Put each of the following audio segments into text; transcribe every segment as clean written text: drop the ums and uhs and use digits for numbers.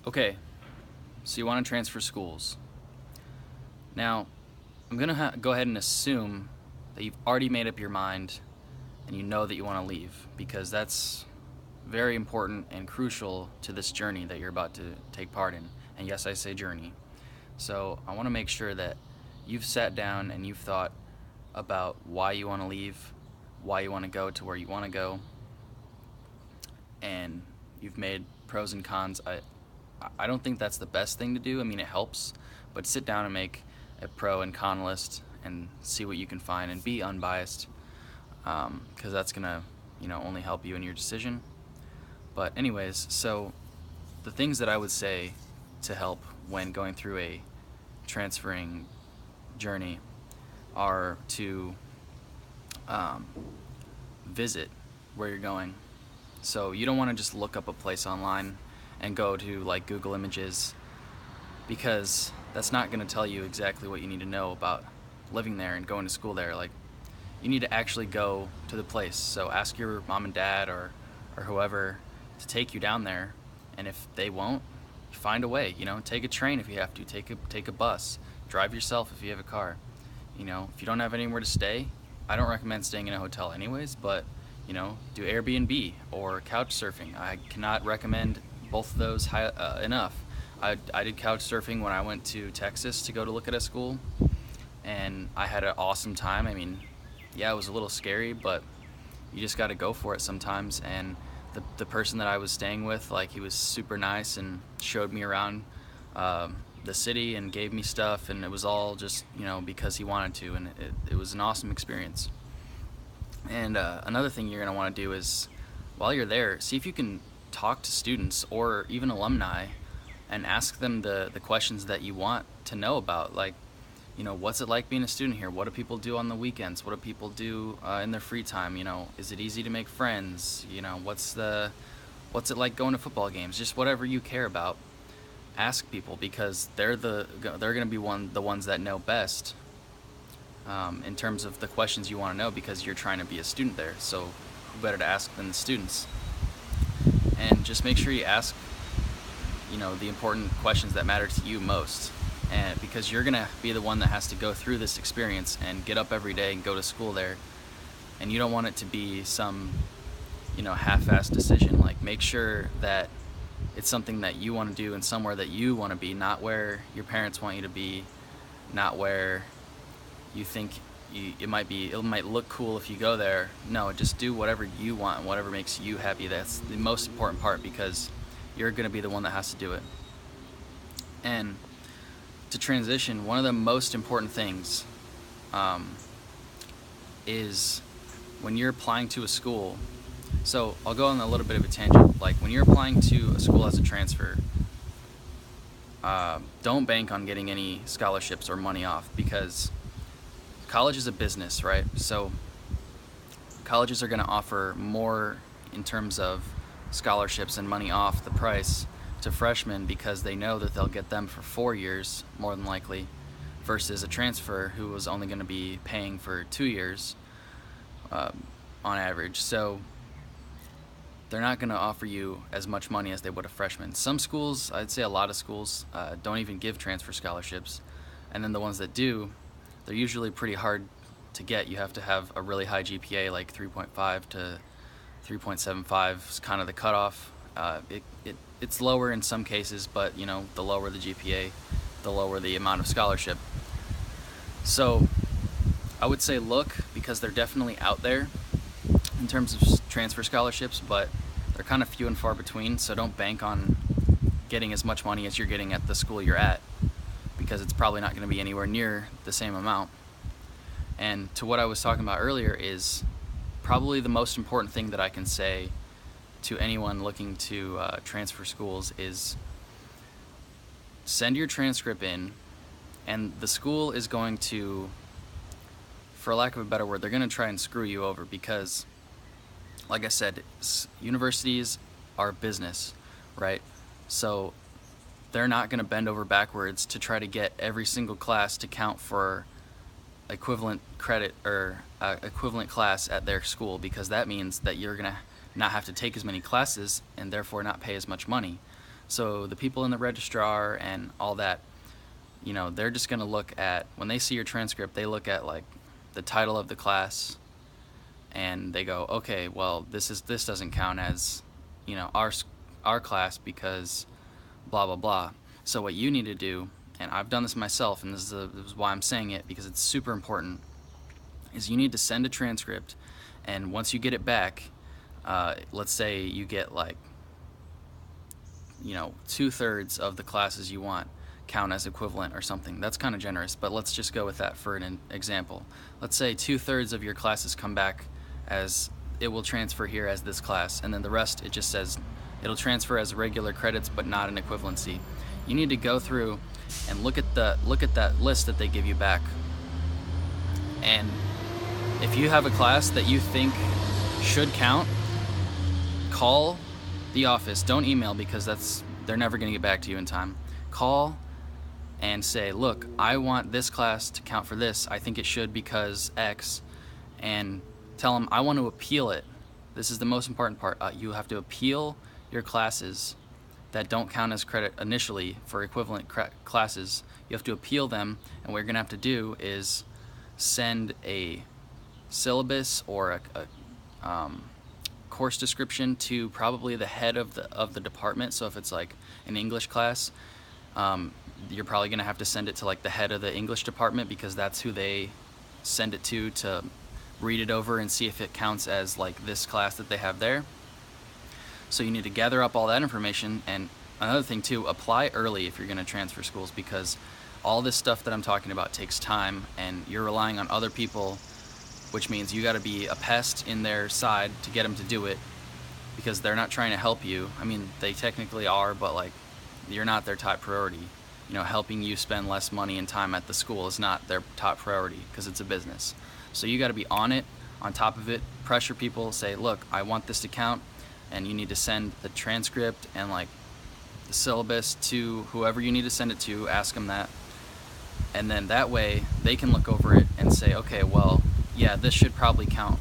Okay, so you want to transfer schools. Now, I'm going to go ahead and assume that you've already made up your mind and you know that you want to leave, because that's very important and crucial to this journey that you're about to take part in. And yes, I say journey. So I want to make sure that you've sat down and you've thought about why you want to leave, why you want to go to where you want to go, and you've made pros and cons. I don't think that's the best thing to do. I mean, it helps, but sit down and make a pro and con list and see what you can find and be unbiased, because that's gonna, only help you in your decision. But anyways, so the things that I would say to help when going through a transferring journey are to visit where you're going. So you don't want to just look up a place online and go to like Google Images, because that's not going to tell you exactly what you need to know about living there and going to school there. Like, you need to actually go to the place. So ask your mom and dad or whoever to take you down there, and if they won't, find a way. Take a train if you have to, take a bus, drive yourself if you have a car. If you don't have anywhere to stay, I don't recommend staying in a hotel anyways, but do Airbnb or couch surfing. I cannot recommend both of those enough. I did couch surfing when I went to Texas to go to look at a school, and I had an awesome time. I mean, yeah, it was a little scary, but you just got to go for it sometimes. And the person that I was staying with, like, he was super nice and showed me around the city and gave me stuff, and it was all just because he wanted to, and it was an awesome experience. And another thing you're going to want to do is, while you're there, see if you can talk to students or even alumni and ask them the questions that you want to know about. Like, what's it like being a student here? What do people do on the weekends? What do people do in their free time? Is it easy to make friends? What's it like going to football games? Just whatever you care about, ask people, because they're going to be the ones that know best, in terms of the questions you want to know, because you're trying to be a student there. So who better to ask than the students? And just make sure you ask, the important questions that matter to you most. And because you're going to be the one that has to go through this experience and get up every day and go to school there. And you don't want it to be some, half-assed decision. Like, make sure that it's something that you want to do and somewhere that you want to be, not where your parents want you to be, not where you think it might look cool if you go there. No, just do whatever you want and whatever makes you happy. That's the most important part, because you're going to be the one that has to do it. And to transition, one of the most important things is when you're applying to a school. So I'll go on a little bit of a tangent. Like, when you're applying to a school as a transfer, don't bank on getting any scholarships or money off, because college is a business, right? So colleges are going to offer more in terms of scholarships and money off the price to freshmen, because they know that they'll get them for 4 years, more than likely, versus a transfer who was only going to be paying for 2 years on average. So they're not going to offer you as much money as they would a freshman. Some schools, I'd say a lot of schools, don't even give transfer scholarships. And then the ones that do, they're usually pretty hard to get. You have to have a really high GPA, like 3.5 to 3.75 is kind of the cutoff. It's lower in some cases, but the lower the GPA, the lower the amount of scholarship. So I would say look, because they're definitely out there in terms of transfer scholarships, but they're kind of few and far between. So don't bank on getting as much money as you're getting at the school you're at, because it's probably not going to be anywhere near the same amount. And to what I was talking about earlier, is probably the most important thing that I can say to anyone looking to transfer schools is send your transcript in, and the school is going to, for lack of a better word, they're going to try and screw you over, because, like I said, universities are business, right? So they're not going to bend over backwards to try to get every single class to count for equivalent credit or equivalent class at their school, because that means that you're going to not have to take as many classes and therefore not pay as much money. So the people in the registrar and all that, they're just going to look at, when they see your transcript, they look at like the title of the class, and they go, okay, well, this doesn't count as, our class because blah blah blah. So what you need to do, and I've done this myself, and this is why I'm saying it, because it's super important, is you need to send a transcript, and once you get it back, let's say you get like, 2/3 of the classes you want count as equivalent or something. That's kind of generous, but let's just go with that for an example. Let's say 2/3 of your classes come back as, it will transfer here as this class, and then the rest, it just says it'll transfer as regular credits but not an equivalency. You need to go through and look at that list that they give you back, and if you have a class that you think should count, call the office. Don't email, because they're never going to get back to you in time. Call and say, look, I want this class to count for this. I think it should because X. And tell them, I want to appeal it. This is the most important part. You have to appeal your classes that don't count as credit initially for equivalent classes. You have to appeal them, and what you're going to have to do is send a syllabus or a course description to probably the head of the department. So if it's like an English class, you're probably going to have to send it to like the head of the English department, because that's who they send it to read it over and see if it counts as like this class that they have there. So you need to gather up all that information. And another thing too, apply early if you're going to transfer schools, because all this stuff that I'm talking about takes time, and you're relying on other people, which means you got to be a pest in their side to get them to do it, because they're not trying to help you. I mean, they technically are, but like, you're not their top priority. Helping you spend less money and time at the school is not their top priority, because it's a business. So you got to be on it, on top of it, pressure people, say, look, I want this to count, and you need to send the transcript and like the syllabus to whoever you need to send it to, ask them that, and then that way they can look over it and say, okay, well, yeah, this should probably count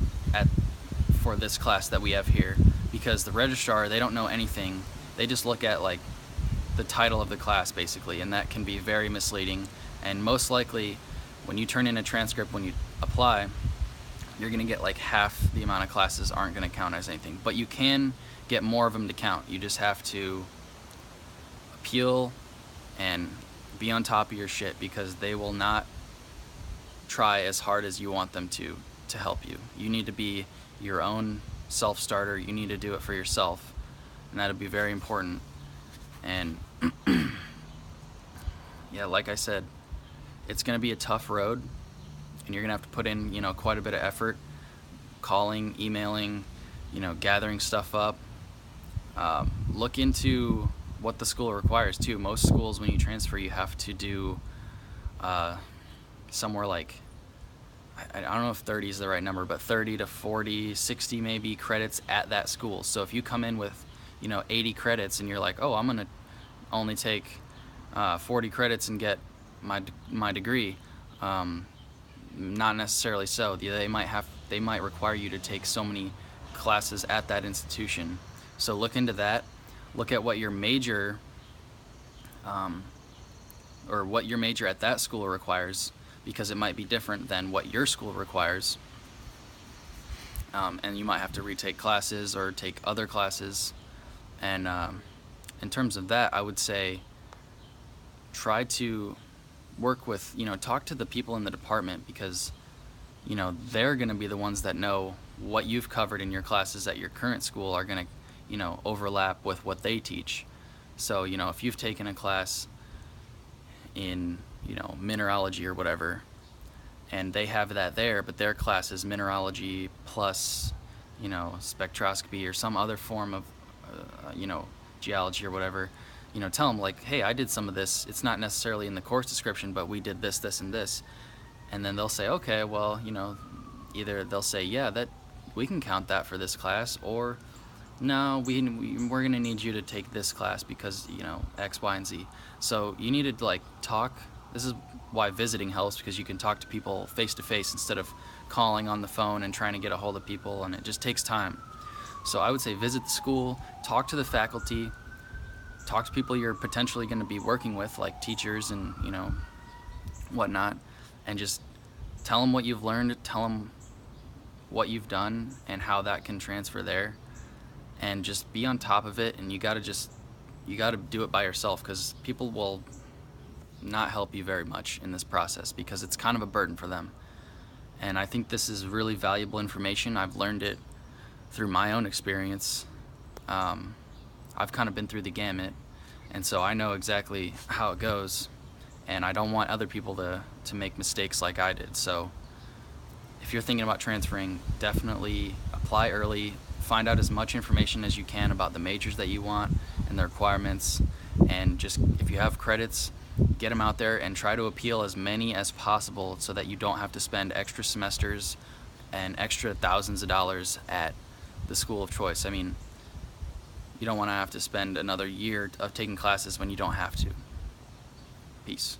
for this class that we have here, because the registrar, they don't know anything. They just look at like the title of the class basically, and that can be very misleading. And most likely when you turn in a transcript, when you apply, you're going to get like half the amount of classes aren't going to count as anything, but you can get more of them to count. You just have to appeal and be on top of your shit, because they will not try as hard as you want them to help you. You need to be your own self-starter. You need to do it for yourself, and that'll be very important. And yeah, like I said, it's going to be a tough road, and you're going to have to put in, quite a bit of effort, calling, emailing, gathering stuff up. Look into what the school requires too. Most schools, when you transfer, you have to do somewhere like, I don't know if 30 is the right number, but 30 to 40, 60 maybe credits at that school. So if you come in with 80 credits and you're like, oh, I'm gonna only take 40 credits and get my degree, not necessarily so. They might require you to take so many classes at that institution. So look into that. Look at what your major or what your major at that school requires, because it might be different than what your school requires, and you might have to retake classes or take other classes. And in terms of that, I would say try to work with, talk to the people in the department, because they're going to be the ones that know what you've covered in your classes at your current school are going to overlap with what they teach. So if you've taken a class in mineralogy or whatever, and they have that there, but their class is mineralogy plus spectroscopy or some other form of geology or whatever, tell them like, hey, I did some of this, it's not necessarily in the course description, but we did this, this, and this. And then they'll say, okay, well, either they'll say, yeah, that we can count that for this class, or no, we're gonna need you to take this class because X, Y, and Z. So you need to like talk. This is why visiting helps, because you can talk to people face to face instead of calling on the phone and trying to get a hold of people, and it just takes time. So I would say visit the school, talk to the faculty, talk to people you're potentially going to be working with, like teachers and whatnot, and just tell them what you've learned, tell them what you've done and how that can transfer there, and just be on top of it. And you got to do it by yourself, because people will not help you very much in this process because it's kind of a burden for them. And I think this is really valuable information. I've learned it through my own experience. I've kind of been through the gamut, and so I know exactly how it goes, and I don't want other people to make mistakes like I did. So if you're thinking about transferring, definitely apply early, find out as much information as you can about the majors that you want and the requirements, and just, if you have credits, get them out there and try to appeal as many as possible so that you don't have to spend extra semesters and extra thousands of dollars at the school of choice. I mean, you don't want to have to spend another year of taking classes when you don't have to. Peace.